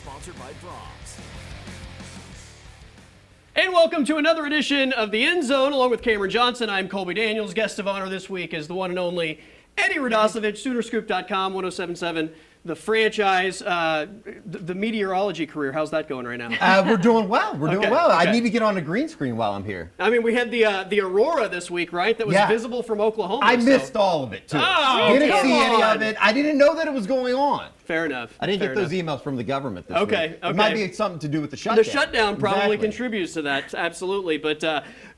sponsored by Brahms. And welcome to another edition of The End Zone, along with Cameron Johnson. I'm Colby Daniels. Guest of honor this week is the one and only Eddie Radosevich, Soonerscoop.com, 1077 The Franchise. The meteorology career, how's that going right now? We're doing well. We're doing Okay, well. okay. I need to get on a green screen while I'm here. I mean, we had the Aurora this week, right? That was Yeah. visible from Oklahoma. I so- missed all of it, too. Oh, didn't come see any on. of it. I didn't know that it was going on. Fair enough. I didn't Fair get those enough. emails from the government this Okay, week. okay. It might be something to do with the shutdown. The shutdown probably Exactly. contributes to that, absolutely. But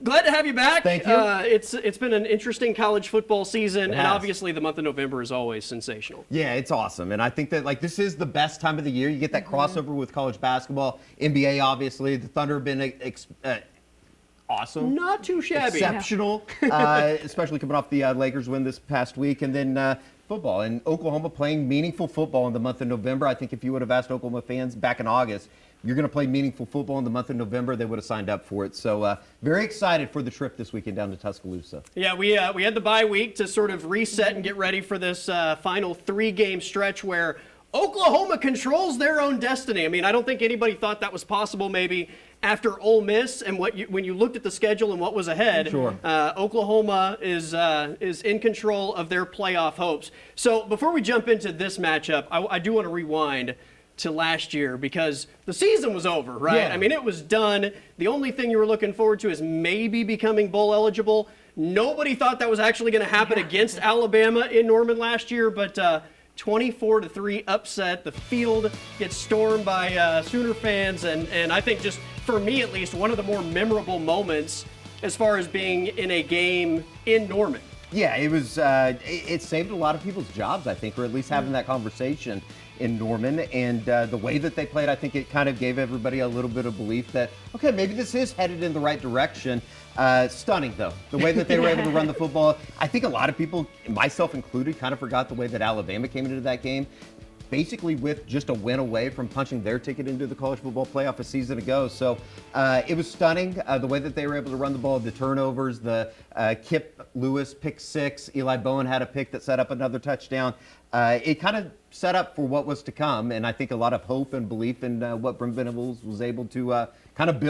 glad to have you back. Thank you. It's been an interesting college football season, It and has. obviously the month of November is always sensational. Yeah, it's awesome. And I think that, this is the best time of the year. You get that crossover with college basketball. NBA, obviously. The Thunder have been awesome. Not too shabby. Exceptional, especially coming off the Lakers win this past week. And then football. And Oklahoma playing meaningful football in the month of November. I think if you would have asked Oklahoma fans back in August, you're going to play meaningful football in the month of November, they would have signed up for it. So very excited for the trip this weekend down to Tuscaloosa. Yeah, we had the bye week to sort of reset and get ready for this final three-game stretch where Oklahoma controls their own destiny. I mean, I don't think anybody thought that was possible maybe after Ole Miss and when you looked at the schedule and what was ahead. Sure. Oklahoma is in control of their playoff hopes. So before we jump into this matchup, I do want to rewind to last year because the season was over, right? Yeah. I mean, it was done. The only thing you were looking forward to is maybe becoming bowl eligible. Nobody thought that was actually going to happen against Alabama in Norman last year, but 24-3 upset. The field gets stormed by Sooner fans, and I think just for me at least, one of the more memorable moments as far as being in a game in Norman. Yeah, it was. It saved a lot of people's jobs, I think, or at least having that conversation in Norman. And the way that they played, I think it kind of gave everybody a little bit of belief that, okay, maybe this is headed in the right direction. Stunning, though, the way that they were able to run the football. I think a lot of people, myself included, kind of forgot the way that Alabama came into that game. Basically with just a win away from punching their ticket into the college football playoff a season ago. So it was stunning, the way that they were able to run the ball, the turnovers, the Kip Lewis pick six. Eli Bowen had a pick that set up another touchdown. It kind of set up for what was to come, and I think a lot of hope and belief in what Brent Venables was able to kind of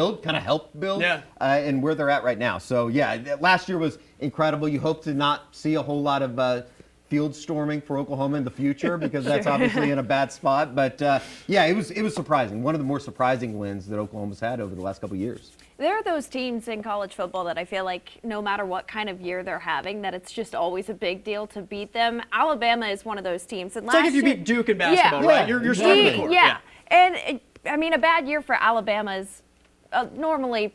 help build, and where they're at right now. So, yeah, last year was incredible. You hope to not see a whole lot of field storming for Oklahoma in the future because that's obviously in a bad spot. But, yeah, it was surprising. One of the more surprising wins that Oklahoma's had over the last couple of years. There are those teams in college football that I feel like no matter what kind of year they're having, that it's just always a big deal to beat them. Alabama is one of those teams. And It's like if you beat Duke in basketball, right? You're starting the court. Yeah. And, I mean, a bad year for Alabama is normally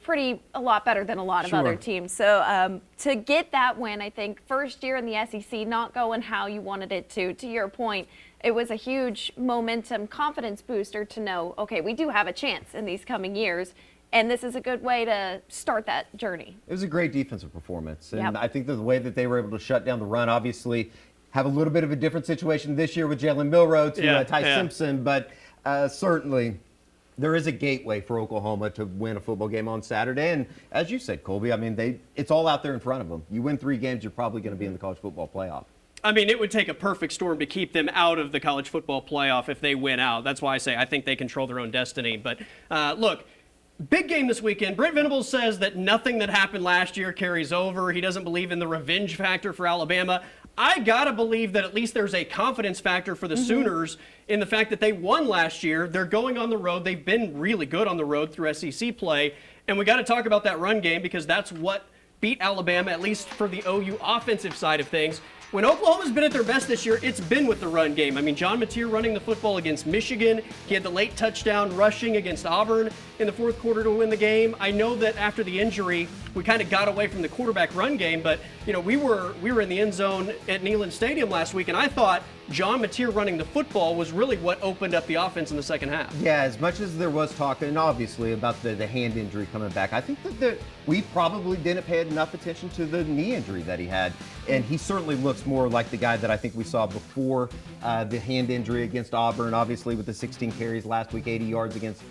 a lot better than a lot of other teams. So to get that win, I think, first year in the SEC, not going how you wanted it to your point, it was a huge momentum, confidence booster to know, okay, we do have a chance in these coming years. And this is a good way to start that journey. It was a great defensive performance. And Yep. I think that the way that they were able to shut down the run, obviously, have a little bit of a different situation this year with Jalen Milroe to Ty Simpson. But certainly there is a gateway for Oklahoma to win a football game on Saturday. And as you said, Colby, I mean, it's all out there in front of them. You win 3 games, you're probably going to be in the college football playoff. I mean, it would take a perfect storm to keep them out of the college football playoff if they win out. That's why I say I think they control their own destiny. But look, big game this weekend. Brent Venables says that nothing that happened last year carries over. He doesn't believe in the revenge factor for Alabama. I got to believe that at least there's a confidence factor for the Sooners in the fact that they won last year. They're going on the road. They've been really good on the road through SEC play. And we got to talk about that run game because that's what beat Alabama, at least for the OU offensive side of things. When Oklahoma's been at their best this year, it's been with the run game. I mean, John Mateer running the football against Michigan. He had the late touchdown rushing against Auburn in the fourth quarter to win the game. I know that after the injury, we kind of got away from the quarterback run game, but you know, we were in the end zone at Neyland Stadium last week, and I thought John Mateer running the football was really what opened up the offense in the second half. Yeah, as much as there was talk, and obviously about the hand injury coming back, I think that we probably didn't pay enough attention to the knee injury that he had. And he certainly looks more like the guy that I think we saw before the hand injury against Auburn, obviously with the 16 carries last week, 80 yards against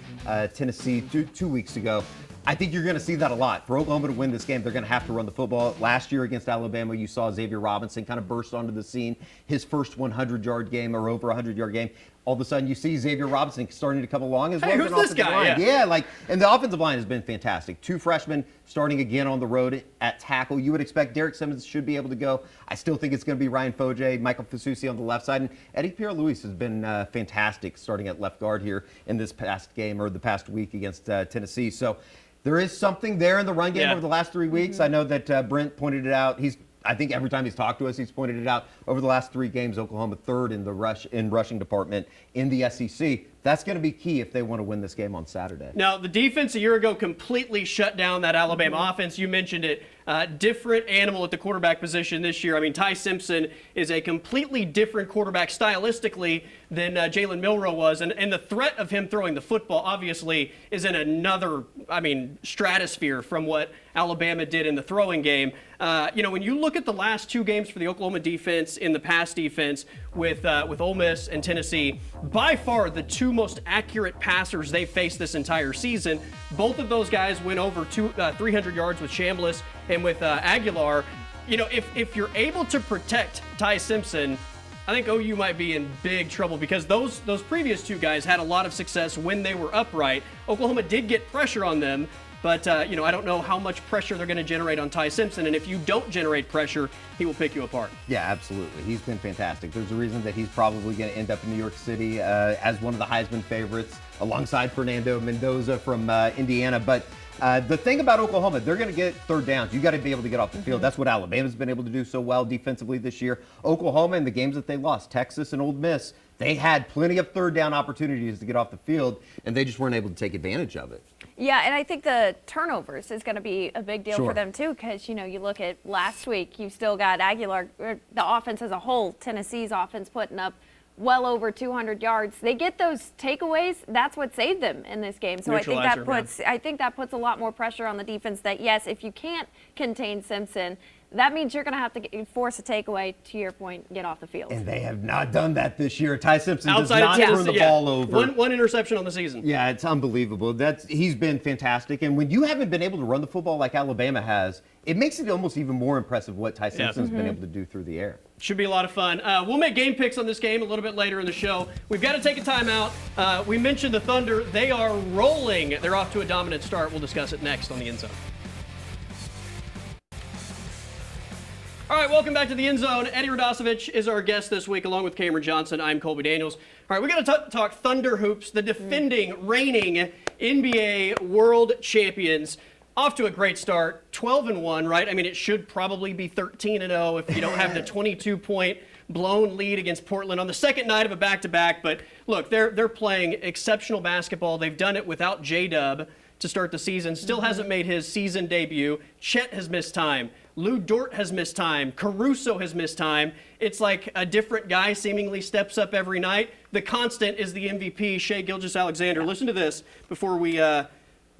Tennessee 2 weeks ago. I think you're going to see that a lot. For Oklahoma to win this game, they're going to have to run the football. Last year against Alabama, you saw Xavier Robinson kind of burst onto the scene. His first 100-yard game or over 100-yard game. all of a sudden you see Xavier Robinson starting to come along as well. Hey, as who's an this offensive guy? line. Yeah. And the offensive line has been fantastic. 2 freshmen starting again on the road at tackle. You would expect Derek Simmons should be able to go. I still think it's going to be Ryan Foje, Michael Fasusi on the left side, and Eddie Pierre-Louis has been fantastic starting at left guard here in this past game or the past week against Tennessee. So there is something there in the run game over the last 3 weeks. I know that Brent pointed it out. I think every time he's talked to us, he's pointed it out. Over the last 3 games, Oklahoma third in the rushing department in the SEC. That's going to be key if they want to win this game on Saturday. Now, the defense a year ago completely shut down that Alabama offense. You mentioned it. Different animal at the quarterback position this year. I mean, Ty Simpson is a completely different quarterback stylistically than Jalen Milroe was. And the threat of him throwing the football, obviously, is in another, stratosphere from what Alabama did in the throwing game. When you look at the last 2 games for the Oklahoma defense in the pass defense with Ole Miss and Tennessee, by far the 2 most accurate passers they faced this entire season. Both of those guys went over 300 yards with Chambliss and with Aguilar. If you're able to protect Ty Simpson, I think OU might be in big trouble because those previous 2 guys had a lot of success when they were upright. Oklahoma did get pressure on them, but I don't know how much pressure they're going to generate on Ty Simpson. And if you don't generate pressure, he will pick you apart. Yeah, absolutely. He's been fantastic. There's a reason that he's probably going to end up in New York City as one of the Heisman favorites alongside Fernando Mendoza from Indiana. But the thing about Oklahoma, they're going to get third downs. You got to be able to get off the field. That's what Alabama's been able to do so well defensively this year. Oklahoma, in the games that they lost, Texas and Ole Miss, they had plenty of third down opportunities to get off the field, and they just weren't able to take advantage of it. Yeah, and I think the turnovers is going to be a big deal Sure. for them too, because you look at last week, you still got Aguilar, the offense as a whole, Tennessee's offense putting up well over 200 yards. They get those takeaways. That's what saved them in this game. So I think that puts a lot more pressure on the defense. That yes, if you can't contain Simpson, that means you're going to have to force a takeaway, to your point, get off the field. And they have not done that this year. Ty Simpson Outside does of not Tennessee, turn the ball over. One interception on the season. Yeah, it's unbelievable. He's been fantastic. And when you haven't been able to run the football like Alabama has, it makes it almost even more impressive what Ty Simpson's been able to do through the air. Should be a lot of fun. We'll make game picks on this game a little bit later in the show. We've got to take a timeout. We mentioned the Thunder. They are rolling. They're off to a dominant start. We'll discuss it next on the End Zone. All right, welcome back to the End Zone. Eddie Radosevich is our guest this week, along with Cameron Johnson. I'm Colby Daniels. All right, we got to talk Thunder Hoops, the defending, reigning NBA world champions. Off to a great start, 12-1, right? I mean, it should probably be 13-0 if you don't have the 22-point blown lead against Portland on the second night of a back-to-back. But look, they're playing exceptional basketball. They've done it without J-Dub to start the season. Still hasn't made his season debut. Chet has missed time. Lou Dort has missed time. Caruso has missed time. It's like a different guy seemingly steps up every night. The constant is the MVP, Shai Gilgeous-Alexander. Listen to this before we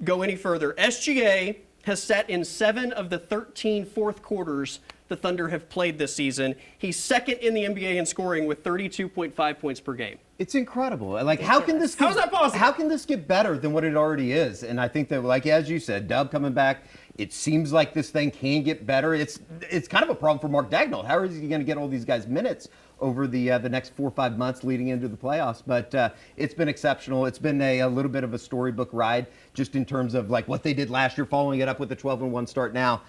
go any further. SGA has sat in 7 of the 13 fourth quarters the Thunder have played this season. He's second in the NBA in scoring with 32.5 points per game. It's incredible. Like, how can this? How's that possible? How can this get better than what it already is? And I think that, like as you said, Dub coming back, it seems like this thing can get better. It's kind of a problem for Mark Daigneault. How is he going to get all these guys minutes over the next 4 or 5 months leading into the playoffs? But it's been exceptional. It's been a little bit of a storybook ride, just in terms of like what they did last year, following it up with a 12-1 start now.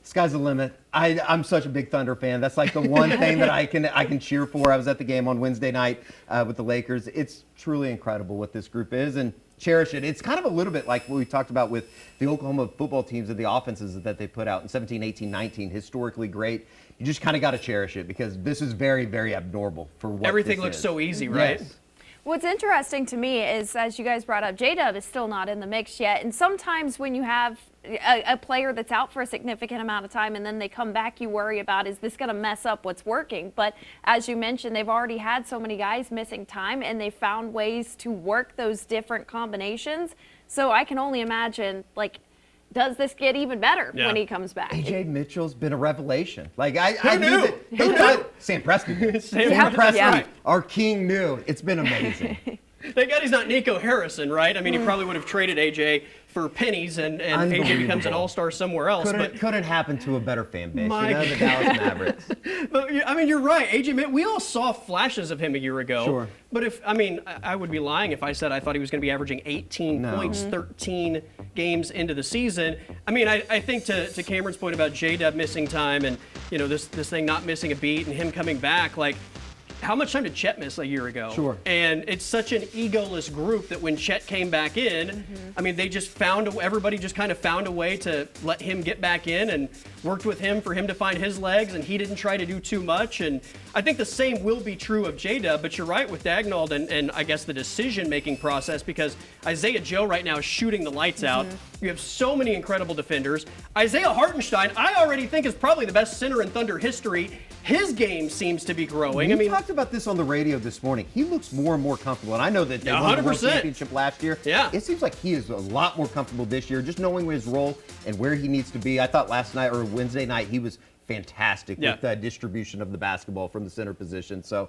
Sky's the limit. I'm such a big Thunder fan. That's like the one thing that I can cheer for. I was at the game on Wednesday night with the Lakers. It's truly incredible what this group is, and cherish it. It's kind of a little bit like what we talked about with the Oklahoma football teams and the offenses that they put out in 17, 18, 19, historically great. You just kind of got to cherish it because this is very, very abnormal for what Everything this looks is. so easy, right? Yes. What's interesting to me is, as you guys brought up, J-Dub is still not in the mix yet. And sometimes when you have a player that's out for a significant amount of time and then they come back, you worry about, is this going to mess up what's working? But as you mentioned, they've already had so many guys missing time, and they found ways to work those different combinations. So I can only imagine, like, does this get even better when he comes back? AJ Mitchell's been a revelation. Like I knew? knew that. Sam Preston. Sam Preston, Yeah. our king, knew. It's been amazing. Thank God he's not Nico Harrison, right? I mean, he probably would have traded AJ for pennies, and AJ becomes an all-star somewhere else. Couldn't happen to a better fan base. My The Dallas Mavericks. But I mean, you're right, AJ. We all saw flashes of him a year ago. Sure. But I would be lying if I said I thought he was going to be averaging 18 points, 13 games into the season. I mean, I think to Cameron's point about J-Dub missing time and this thing not missing a beat and him coming back, like. How much time did Chet miss a year ago? Sure. And it's such an egoless group that when Chet came back in, I mean, they just everybody just kind of found a way to let him get back in and worked with him for him to find his legs, and he didn't try to do too much. And I think the same will be true of J-Dub, but you're right with Dagnall and I guess the decision-making process, because Isaiah Joe right now is shooting the lights out. You have so many incredible defenders. Isaiah Hartenstein, I already think is probably the best center in Thunder history. His game seems to be growing. We talked about this on the radio this morning. He looks more and more comfortable, and I know that they won the World 100%. Championship last year. Yeah. It seems like he is a lot more comfortable this year, just knowing his role and where he needs to be. I thought last night or Wednesday night he was fantastic with the distribution of the basketball from the center position. So,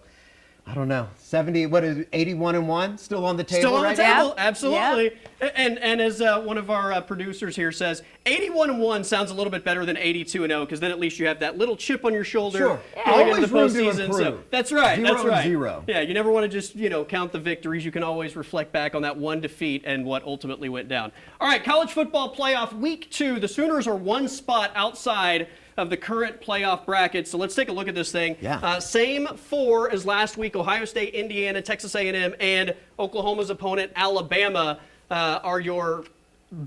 I don't know. 81-1 still on the table. Still on right the table, now? absolutely. Yeah. And as one of our producers here says, 81-1 sounds a little bit better than 82-0, because then at least you have that little chip on your shoulder. Sure. Going into Always the room to postseason. So improve. that's right. 0-0. Yeah, you never want to just count the victories. You can always reflect back on that one defeat and what ultimately went down. All right, college football playoff week 2. The Sooners are one spot outside of the current playoff bracket. So let's take a look at this thing. Yeah. Same 4 as last week. Ohio State, Indiana, Texas A&M, and Oklahoma's opponent, Alabama, are your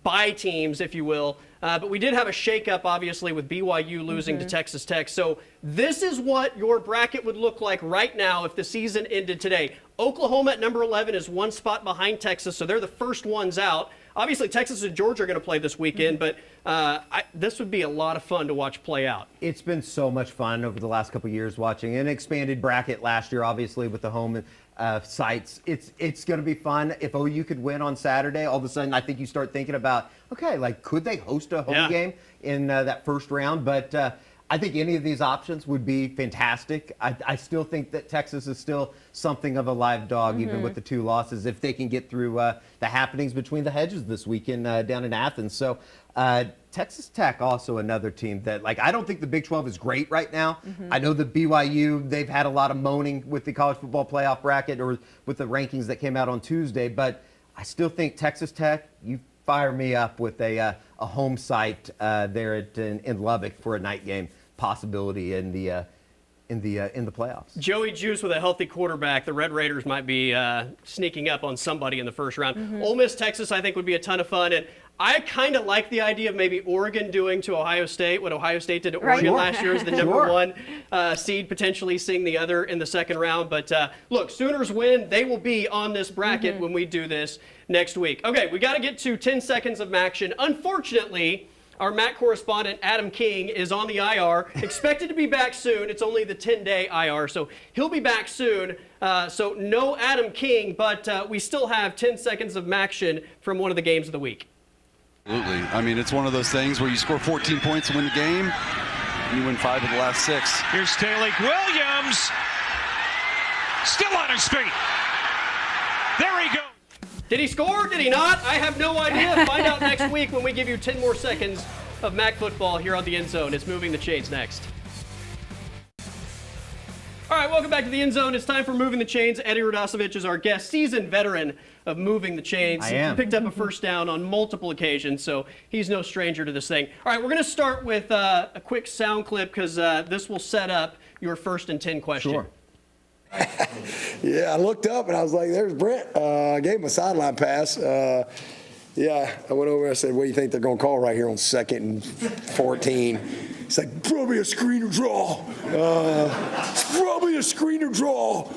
bye teams, if you will. But we did have a shakeup, obviously, with BYU losing to Texas Tech. So this is what your bracket would look like right now if the season ended today. Oklahoma at number 11 is one spot behind Texas, so they're the first ones out. Obviously, Texas and Georgia are going to play this weekend, but this would be a lot of fun to watch play out. It's been so much fun over the last couple of years watching an expanded bracket last year, obviously, with the home sites. It's going to be fun. If OU could win on Saturday, all of a sudden I think you start thinking about, okay, like could they host a home game in that first round? But I think any of these options would be fantastic. I still think that Texas is still something of a live dog, even with the 2 losses, if they can get through the happenings between the hedges this weekend down in Athens. So Texas Tech, also another team that, I don't think the Big 12 is great right now. I know the BYU, they've had a lot of moaning with the college football playoff bracket or with the rankings that came out on Tuesday, but I still think Texas Tech, you fire me up with a home site there in Lubbock for a night game possibility in the playoffs. Joey Juice with a healthy quarterback. The Red Raiders might be sneaking up on somebody in the first round. Ole Miss, Texas, I think would be a ton of fun. And I kind of like the idea of maybe Oregon doing to Ohio State what Ohio State did to Oregon last year as the number 1 seed, potentially seeing the other in the second round. But look, Sooners win. They will be on this bracket when we do this next week. Okay, we got to get to 10 seconds of action. Unfortunately, our MAC correspondent, Adam King, is on the IR, expected to be back soon. It's only the 10-day IR, so he'll be back soon. So no Adam King, but we still have 10 seconds of action from one of the games of the week. Absolutely. I mean, it's one of those things where you score 14 points to win the game, and you win 5 of the last 6. Here's Taylor Williams, still on his feet. There he goes. Did he score? Did he not? I have no idea. Find out next week when we give you 10 more seconds of MAC football here on the End Zone. It's Moving the Chains next. All right, welcome back to the End Zone. It's time for Moving the Chains. Eddie Radosevich is our guest, seasoned veteran of Moving the Chains. I am. He picked up a first down on multiple occasions, so he's no stranger to this thing. All right, we're going to start with a quick sound clip because this will set up your 1st and 10 question. Sure. Yeah, I looked up and I was like, there's Brent. I gave him a sideline pass. I went over and I said, what do you think they're going to call right here on 2nd and 14? He's like, probably a screener draw. It's probably a screener draw,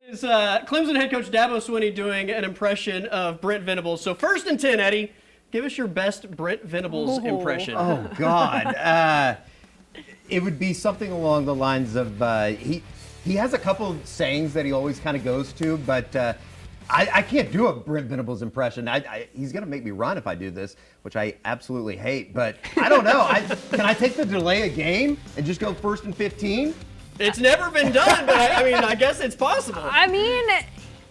Is Clemson head coach Dabo Swinney doing an impression of Brent Venables? So 1st and 10, Eddie, give us your best Brent Venables impression. Oh, God. It would be something along the lines of he has a couple of sayings that he always kind of goes to, but I can't do a Brent Venables impression. He's going to make me run if I do this, which I absolutely hate. But I don't know. Can I take the delay a game and just go 1st and 15? It's never been done, but I mean, I guess it's possible. I mean,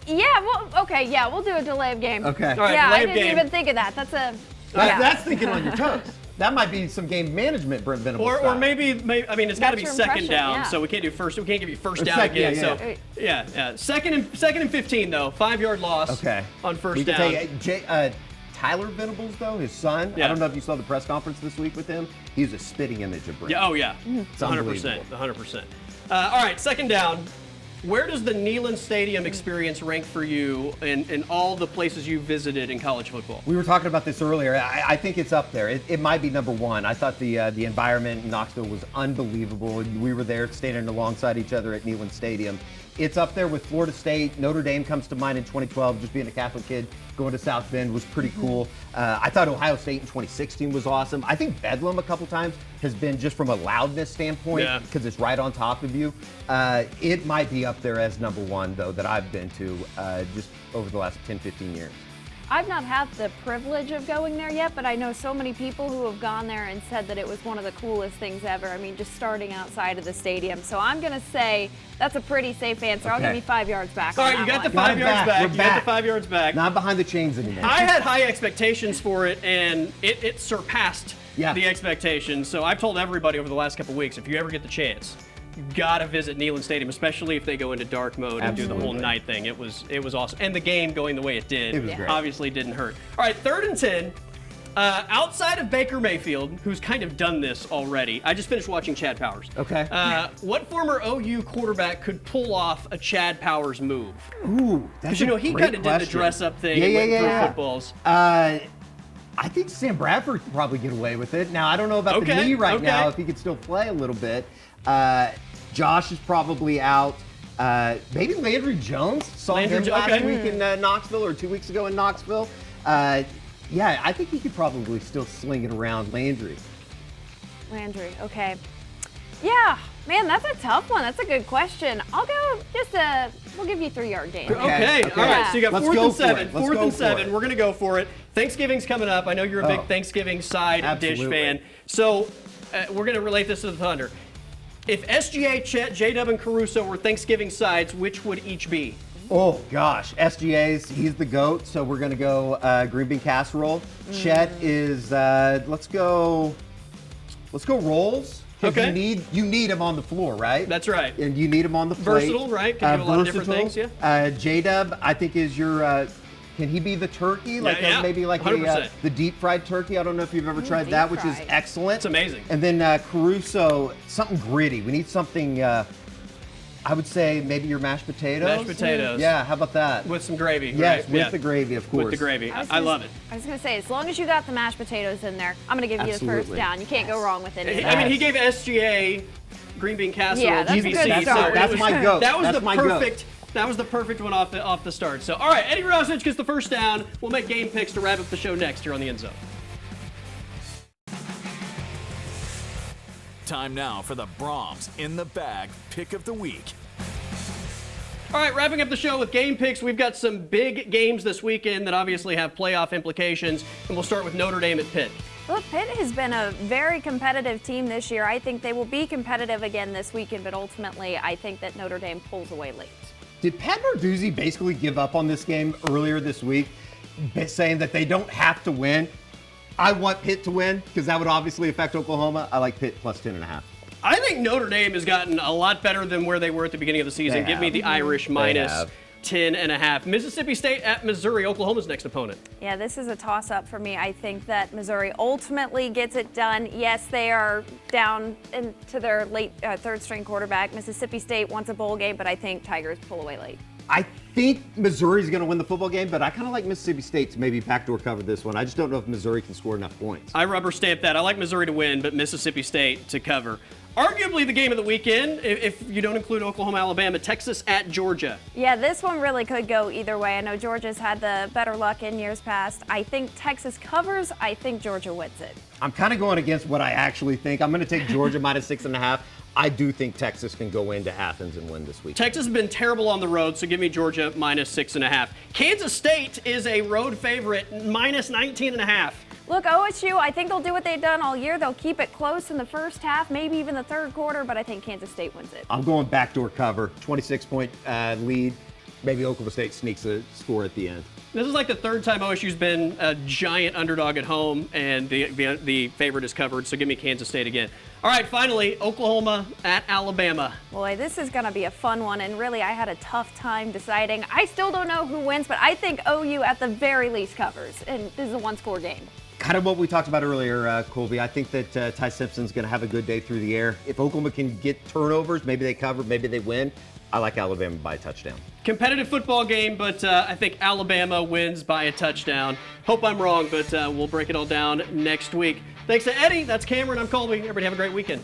Yeah, well, okay, yeah, we'll do a delay of game. Okay. All right, yeah, delay I of didn't game. even think of that. That's a. Yeah. That's thinking on your toes. That might be some game management, Brent Venables. Or style. maybe, I mean, it's got to be That's your second impression, down, yeah. so we can't do first. We can't give you first Or down second, again. yeah, So yeah. Second and 15 though. 5-yard loss. Okay. On first we can down. take Tyler Venables, though, his son. Yeah. I don't know if you saw the press conference this week with him. He's a spitting image of Brent. Yeah. Oh yeah. It's 100%. unbelievable. 100%. All right. Second down. Where does the Neyland Stadium experience rank for you in all the places you visited in college football? We were talking about this earlier. I think it's up there. It might be number one. I thought the environment in Knoxville was unbelievable. We were there standing alongside each other at Neyland Stadium. It's up there with Florida State. Notre Dame comes to mind in 2012. Just being a Catholic kid, going to South Bend was pretty cool. I thought Ohio State in 2016 was awesome. I think Bedlam a couple times has been, just from a loudness standpoint, because it's right on top of you. It might be up there as number one, though, that I've been to just over the last 10, 15 years. I've not had the privilege of going there yet, but I know so many people who have gone there and said that it was one of the coolest things ever. I mean, just starting outside of the stadium. So I'm going to say that's a pretty safe answer. I'll Okay. give you 5 yards back. All on right, you that got the one. 5 yards back. We're You got back. the 5 yards back. Not behind the chains anymore. I had high expectations for it, and it surpassed the expectations. So I've told everybody over the last couple weeks, if you ever get the chance, you gotta visit Neyland Stadium, especially if they go into dark mode and do the whole Absolutely. night thing. It was awesome, and the game going the way it did, It was great. obviously didn't hurt. All right, 3rd and 10. Outside of Baker Mayfield, who's kind of done this already, I just finished watching Chad Powers. Okay. What former OU quarterback could pull off a Chad Powers move? Ooh, that's Because a he great kind of did the question. dress-up thing Yeah, and yeah, went yeah, through yeah. footballs. I think Sam Bradford could probably get away with it. Now, I don't know about the Okay, knee right okay. now, if he could still play a little bit. Josh is probably out. Maybe Landry Jones. Saw him last week in Knoxville, or 2 weeks ago in Knoxville. Yeah, I think he could probably still sling it around Landry. Landry, okay. Yeah, man, that's a tough one. That's a good question. I'll go we'll give you 3-yard game. Okay. All right. So you got Let's 4th go and for 7. it. Let's 4th go and for 7. it. We're gonna go for it. Thanksgiving's coming up. I know you're a big Thanksgiving side dish absolutely. fan. So we're gonna relate this to the Thunder. If SGA, Chet, J-Dub, and Caruso were Thanksgiving sides, which would each be? Oh gosh, SGA's, he's the GOAT, so we're gonna go green bean casserole. Chet is let's go rolls. 'Cause Okay. You need him on the floor, right? That's right. And you need him on the plate. Versatile, right? Can do a lot of different things, yeah. J-Dub, I think is your. Can he be the turkey? Like yeah, maybe like 100%. the deep fried turkey? I don't know if you've ever tried that, which is deep-fried. excellent. It's amazing. And then Caruso, something gritty. We need something. I would say maybe your mashed potatoes. Mashed potatoes. Yeah, how about that? With some gravy, Yes, right? with Yeah. the gravy, of course. With the gravy. was I gonna- love it. I was going to say, as long as you got the mashed potatoes in there, I'm going to give you the first Absolutely. down. You can't go wrong with any of I that. mean, he gave SGA green bean casserole Yeah, that's a GBC. good so start. it That's was- my goat. That was That's the my goat. perfect. That was the perfect one off the start. So, all right, Eddie Rosich gets the first down. We'll make game picks to wrap up the show next here on the End Zone. Time now for the Brahms in the Bag Pick of the Week. All right, wrapping up the show with game picks. We've got some big games this weekend that obviously have playoff implications, and we'll start with Notre Dame at Pitt. Look, Pitt has been a very competitive team this year. I think they will be competitive again this weekend, but ultimately, I think that Notre Dame pulls away late. Did Pat Narduzzi basically give up on this game earlier this week, saying that they don't have to win? I want Pitt to win because that would obviously affect Oklahoma. I like Pitt plus 10.5. I think Notre Dame has gotten a lot better than where they were at the beginning of the season. They Give me have. the Irish minus have. 10.5. Mississippi State at Missouri. Oklahoma's next opponent. Yeah, this is a toss-up for me. I think that Missouri ultimately gets it done. Yes, they are down into their late third-string quarterback. Mississippi State wants a bowl game, but I think Tigers pull away late. I think Missouri's going to win the football game, but I kind of like Mississippi State to maybe backdoor cover this one. I just don't know if Missouri can score enough points. I rubber stamp that. I like Missouri to win, but Mississippi State to cover. Arguably the game of the weekend, if you don't include Oklahoma, Alabama, Texas at Georgia. Yeah, this one really could go either way. I know Georgia's had the better luck in years past. I think Texas covers. I think Georgia wins it. I'm kind of going against what I actually think. I'm going to take Georgia minus 6.5. I do think Texas can go into Athens and win this week. Texas has been terrible on the road, so give me Georgia minus 6.5. Kansas State is a road favorite, minus 19.5. Look, OSU, I think they'll do what they've done all year. They'll keep it close in the first half, maybe even the third quarter, but I think Kansas State wins it. I'm going backdoor cover, 26-point lead. maybe Oklahoma State sneaks a score at the end. This is like the third time OSU's been a giant underdog at home, and the favorite is covered, so give me Kansas State again. All right, finally, Oklahoma at Alabama. Boy, this is going to be a fun one, and really, I had a tough time deciding. I still don't know who wins, but I think OU at the very least covers, and this is a one-score game. Kind of what we talked about earlier, Colby. I think that Ty Simpson's going to have a good day through the air. If Oklahoma can get turnovers, maybe they cover, maybe they win. I like Alabama by a touchdown. Competitive football game, but I think Alabama wins by a touchdown. Hope I'm wrong, but we'll break it all down next week. Thanks to Eddie. That's Cameron. I'm Colby. Everybody have a great weekend.